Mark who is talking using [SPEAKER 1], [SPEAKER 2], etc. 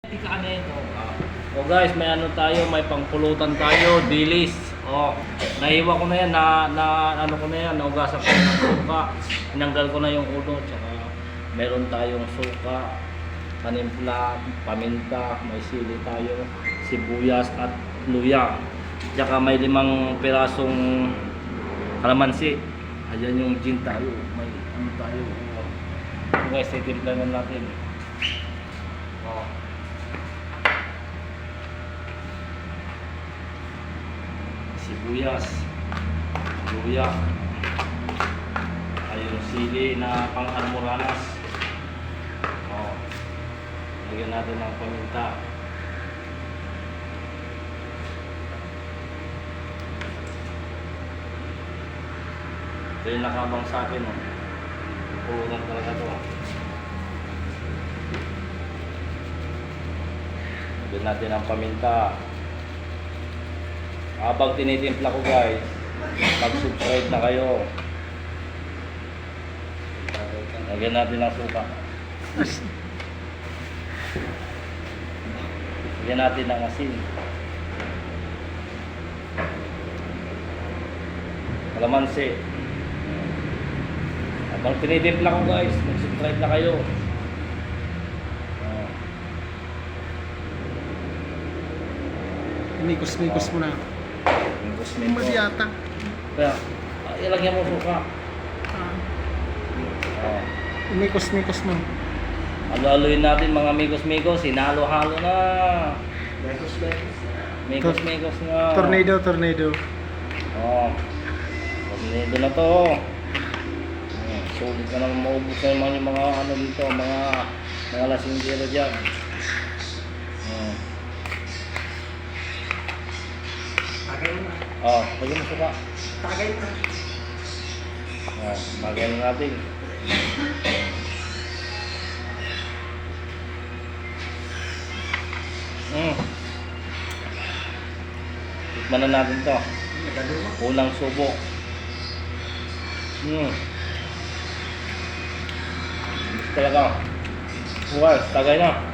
[SPEAKER 1] O guys, may ano tayo, may pangpulutan tayo, dilis. O, naiwa ko na yan, ano ko na yan, naugasan ko ng suka. Tinanggal ko na yung ulo, tsaka meron tayong suka, panimpla, paminta, may sili tayo, sibuyas at luya. Tsaka may 5 pirasong kalamansi. Ayan yung gin tayo, may ano tayo. O guys, titimplahan natin. O. Sibuyas, luya, ayun sili na pang-almoranas. Oh, lagyan natin ng paminta. Ito yung nakabang sa akin, oh. Pulutan talaga ito. Lagyan natin ng paminta. Habang tinitimpla ko guys, mag-subscribe na kayo. Lagyan natin ng suka. Lagyan natin ng asin. Kalamansi. Habang tinitimpla ko guys, mag-subscribe na kayo.
[SPEAKER 2] Mikos-mikos mo na.
[SPEAKER 1] Ingkusmin ko.
[SPEAKER 2] Mali yata.
[SPEAKER 1] Kaya, ilagyan mo suka.
[SPEAKER 2] Mikos-mikos mo.
[SPEAKER 1] Halo-haloyin natin mga mikos-mikos. Hinalo-halo na. Mikos-mikos na.
[SPEAKER 2] Tornado.
[SPEAKER 1] Oh. Tornado na to. Sulit ka naman maubos na naman yung mga ano dito. Mga lasinggero dyan. Oh, lagyan mo suka.
[SPEAKER 2] Tagay na.
[SPEAKER 1] Lagyan natin. Tikman na natin to. Unang subo. Gusto talaga. Well, tagay na.